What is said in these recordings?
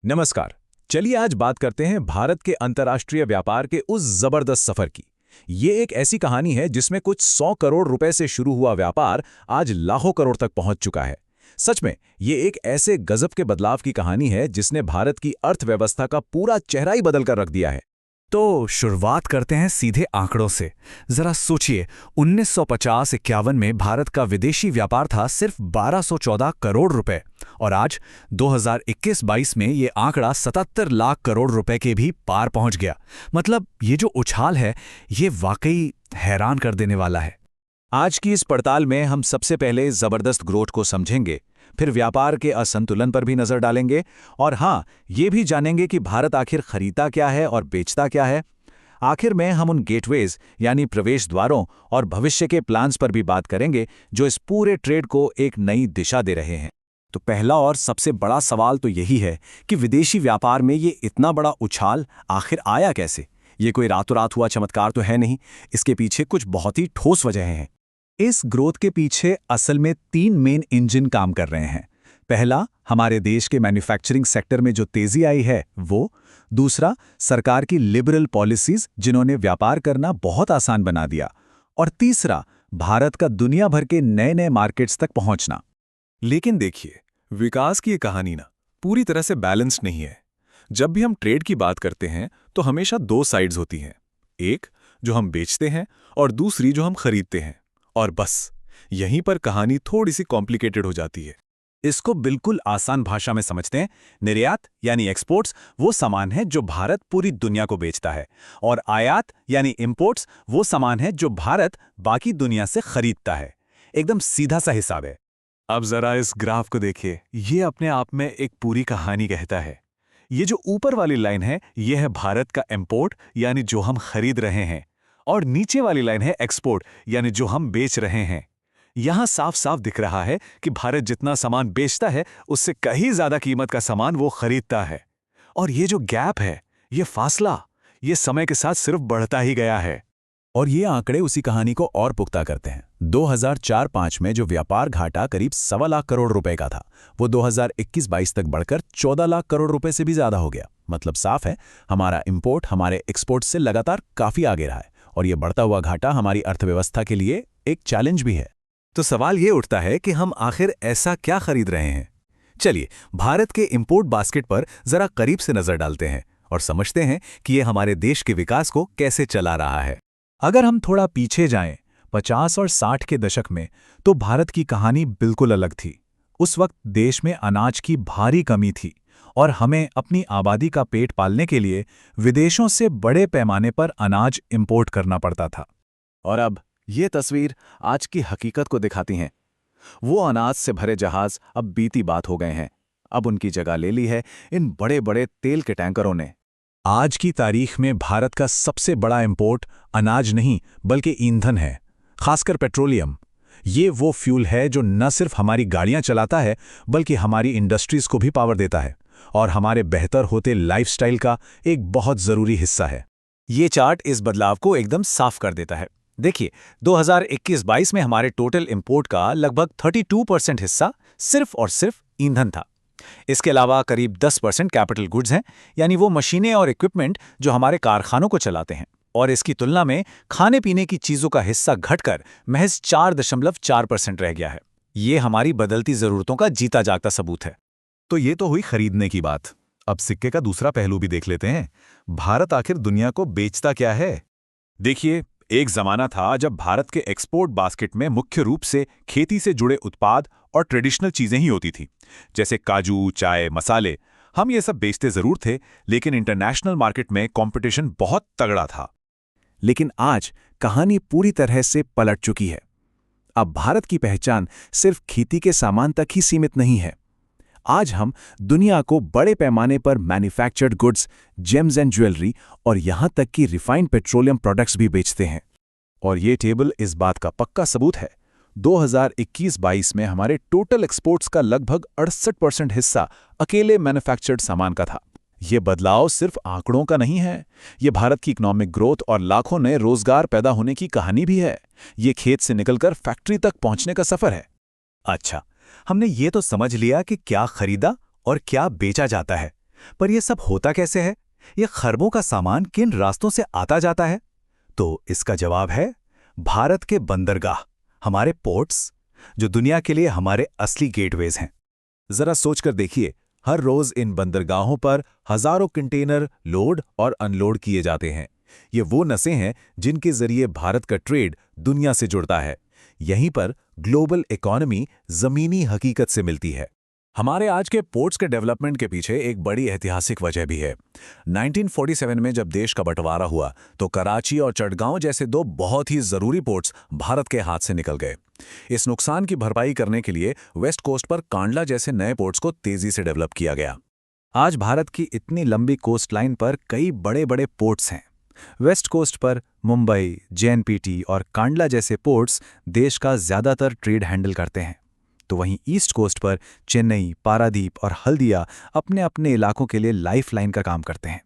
नमस्कार। चलिए आज बात करते हैं भारत के अंतर्राष्ट्रीय व्यापार के उस जबरदस्त सफर की। ये एक ऐसी कहानी है जिसमें कुछ 100 करोड़ रुपए से शुरू हुआ व्यापार आज लाखों करोड़ तक पहुंच चुका है। सच में ये एक ऐसे गजब के बदलाव की कहानी है जिसने भारत की अर्थव्यवस्था का पूरा चेहरा ही बदल कर रख दिया है। तो शुरुआत करते हैं सीधे आंकड़ों से। जरा सोचिए, 1950-51 में भारत का विदेशी व्यापार था सिर्फ 1214 करोड़ रुपए और आज 2021-22 में ये आंकड़ा 77 लाख करोड़ रुपए के भी पार पहुंच गया। मतलब ये जो उछाल है, ये वाकई हैरान कर देने वाला है। आज की इस पड़ताल में हम सबसे पहले जबरदस्त ग्रोथ को समझेंगे, फिर व्यापार के असंतुलन पर भी नजर डालेंगे और हाँ, ये भी जानेंगे कि भारत आखिर खरीदता क्या है और बेचता क्या है। आखिर में हम उन गेटवेज यानी प्रवेश द्वारों और भविष्य के प्लान्स पर भी बात करेंगे जो इस पूरे ट्रेड को एक नई दिशा दे रहे हैं। तो पहला और सबसे बड़ा सवाल तो यही है कि विदेशी व्यापार में ये इतना बड़ा उछाल आखिर आया कैसे। ये कोई रातों रात हुआ चमत्कार तो है नहीं, इसके पीछे कुछ बहुत ही ठोस वजहें हैं। इस ग्रोथ के पीछे असल में 3 मेन इंजन काम कर रहे हैं। पहला, हमारे देश के मैन्युफैक्चरिंग सेक्टर में जो तेजी आई है वो। दूसरा, सरकार की लिबरल पॉलिसीज जिन्होंने व्यापार करना बहुत आसान बना दिया। और तीसरा, भारत का दुनिया भर के नए नए मार्केट्स तक पहुंचना। लेकिन देखिए, विकास की ये कहानी ना पूरी तरह से बैलेंस्ड नहीं है। जब भी हम ट्रेड की बात करते हैं तो हमेशा 2 साइड्स होती हैं, एक जो हम बेचते हैं और दूसरी जो हम खरीदते हैं। और बस यहीं पर कहानी थोड़ी सी कॉम्प्लिकेटेड हो जाती है। इसको बिल्कुल आसान भाषा में समझते हैं। निर्यात यानी एक्सपोर्ट्स वो सामान है जो भारत पूरी दुनिया को बेचता है, और आयात यानी इंपोर्ट्स वो सामान है जो भारत बाकी दुनिया से खरीदता है। एकदम सीधा सा हिसाब है। अब जरा इस ग्राफ को देखिए, ये अपने आप में एक पूरी कहानी कहता है। ये जो ऊपर वाली लाइन है, ये है भारत का इंपोर्ट यानी जो हम खरीद रहे हैं, और नीचे वाली लाइन है एक्सपोर्ट यानी जो हम बेच रहे हैं। यहां साफ साफ दिख रहा है कि भारत जितना सामान बेचता है उससे कहीं ज्यादा कीमत का सामान वो खरीदता है। और ये जो गैप है, ये फासला, ये समय के साथ सिर्फ बढ़ता ही गया है। और ये आंकड़े उसी कहानी को और पुख्ता करते हैं। 2004-05 में जो व्यापार घाटा करीब 1.25 लाख करोड़ रुपए का था, वो 2021-22 तक बढ़कर 14 लाख करोड़ रुपए से भी ज्यादा हो गया। मतलब साफ है, हमारा इंपोर्ट हमारे एक्सपोर्ट से लगातार काफी आगे रहा है, और ये बढ़ता हुआ घाटा हमारी अर्थव्यवस्था के लिए एक चैलेंज भी है। तो सवाल ये उठता है कि हम आखिर ऐसा क्या खरीद रहे हैं। चलिए भारत के इंपोर्ट बास्केट पर जरा करीब से नजर डालते हैं और समझते हैं कि ये हमारे देश के विकास को कैसे चला रहा है। अगर हम थोड़ा पीछे जाएं, 50 और 60 के दशक में, तो भारत की कहानी बिल्कुल अलग थी। उस वक्त देश में अनाज की भारी कमी थी और हमें अपनी आबादी का पेट पालने के लिए विदेशों से बड़े पैमाने पर अनाज इंपोर्ट करना पड़ता था। और अब ये तस्वीर आज की हकीकत को दिखाती हैं। वो अनाज से भरे जहाज अब बीती बात हो गए हैं। अब उनकी जगह ले ली है इन बड़े बड़े तेल के टैंकरों ने। आज की तारीख में भारत का सबसे बड़ा इंपोर्ट अनाज नहीं बल्कि ईंधन है, खासकर पेट्रोलियम। ये वो फ्यूल है जो न सिर्फ हमारी गाड़ियां चलाता है बल्कि हमारी इंडस्ट्रीज को भी पावर देता है और हमारे बेहतर होते लाइफस्टाइल का एक बहुत जरूरी हिस्सा है। ये चार्ट इस बदलाव को एकदम साफ कर देता है। देखिए, 2021-22 में हमारे टोटल इंपोर्ट का लगभग 32% हिस्सा सिर्फ और सिर्फ ईंधन था। इसके अलावा करीब 10% कैपिटल गुड्स हैं, यानी वो मशीनें और इक्विपमेंट जो हमारे कारखानों को चलाते हैं। और इसकी तुलना में खाने पीने की चीजों का हिस्सा घटकर महज 4.4% रह गया है। ये हमारी बदलती जरूरतों का जीता जागता सबूत है। तो ये तो हुई खरीदने की बात। अब सिक्के का दूसरा पहलू भी देख लेते हैं। भारत आखिर दुनिया को बेचता क्या है? देखिए, एक जमाना था जब भारत के एक्सपोर्ट बास्केट में मुख्य रूप से खेती से जुड़े उत्पाद और ट्रेडिशनल चीजें ही होती थी, जैसे काजू, चाय, मसाले। हम ये सब बेचते जरूर थे, लेकिन इंटरनेशनल मार्केट में कंपटीशन बहुत तगड़ा था। लेकिन आज कहानी पूरी तरह से पलट चुकी है। अब भारत की पहचान सिर्फ खेती के सामान तक ही सीमित नहीं है। आज हम दुनिया को बड़े पैमाने पर manufactured goods, James and jewellery और यहां तक कि रिफाइंड पेट्रोलियम प्रोडक्ट्स भी बेचते हैं। और ये टेबल इस बात का पक्का सबूत है। 2021-22 में हमारे टोटल एक्सपोर्ट्स का लगभग 68% हिस्सा अकेले मैन्युफैक्चर्ड सामान का था। ये बदलाव सिर्फ आंकड़ों का नहीं है, ये भारत की इकोनॉमिक ग्रोथ और लाखों नए रोजगार पैदा होने की कहानी भी है। ये खेत से निकलकर फैक्ट्री तक पहुंचने का सफर है। अच्छा, हमने ये तो समझ लिया कि क्या खरीदा और क्या बेचा जाता है, पर यह सब होता कैसे है? ये खरबों का सामान किन रास्तों से आता जाता है? तो इसका जवाब है भारत के बंदरगाह, हमारे पोर्ट्स, जो दुनिया के लिए हमारे असली गेटवेज हैं। जरा सोचकर देखिए, हर रोज इन बंदरगाहों पर हजारों कंटेनर लोड और अनलोड किए जाते हैं। ये वो नसें हैं जिनके जरिए भारत का ट्रेड दुनिया से जुड़ता है। यहीं पर ग्लोबल इकोनॉमी जमीनी हकीकत से मिलती है। हमारे आज के पोर्ट्स के डेवलपमेंट के पीछे एक बड़ी ऐतिहासिक वजह भी है। 1947 में जब देश का बंटवारा हुआ तो कराची और चटगांव जैसे दो बहुत ही जरूरी पोर्ट्स भारत के हाथ से निकल गए। इस नुकसान की भरपाई करने के लिए वेस्ट कोस्ट पर कांडला जैसे नए पोर्ट्स को तेजी से डेवलप किया गया। आज भारत की इतनी लंबी कोस्ट लाइन पर कई बड़े बड़े पोर्ट्स हैं। वेस्ट कोस्ट पर मुंबई, JNPT और कांडला जैसे पोर्ट्स देश का ज्यादातर ट्रेड हैंडल करते हैं। तो वहीं ईस्ट कोस्ट पर चेन्नई, पारादीप और हल्दिया अपने अपने इलाकों के लिए लाइफलाइन का काम करते हैं।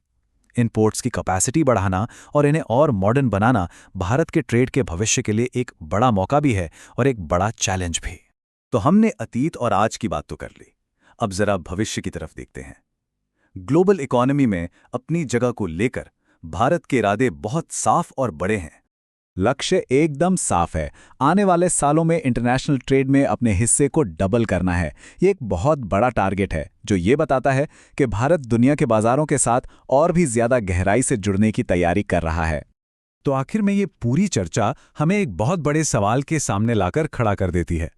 इन पोर्ट्स की कैपेसिटी बढ़ाना और इन्हें और मॉडर्न बनाना भारत के ट्रेड के भविष्य के लिए एक बड़ा मौका भी है और एक बड़ा चैलेंज भी। तो हमने अतीत और आज की बात तो कर ली, अब जरा भविष्य की तरफ देखते हैं। ग्लोबल इकोनॉमी में अपनी जगह को लेकर भारत के इरादे बहुत साफ और बड़े हैं। लक्ष्य एकदम साफ है, आने वाले सालों में इंटरनेशनल ट्रेड में अपने हिस्से को डबल करना है। ये एक बहुत बड़ा टारगेट है जो ये बताता है कि भारत दुनिया के बाजारों के साथ और भी ज्यादा गहराई से जुड़ने की तैयारी कर रहा है। तो आखिर में ये पूरी चर्चा हमें एक बहुत बड़े सवाल के सामने लाकर खड़ा कर देती है।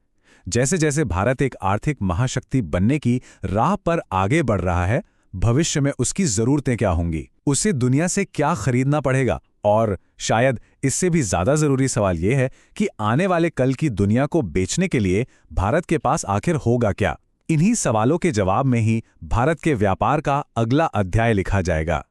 जैसे जैसे भारत एक आर्थिक महाशक्ति बनने की राह पर आगे बढ़ रहा है, भविष्य में उसकी जरूरतें क्या होंगी, उसे दुनिया से क्या खरीदना पड़ेगा, और शायद इससे भी ज्यादा जरूरी सवाल यह है कि आने वाले कल की दुनिया को बेचने के लिए भारत के पास आखिर होगा क्या। इन्हीं सवालों के जवाब में ही भारत के व्यापार का अगला अध्याय लिखा जाएगा।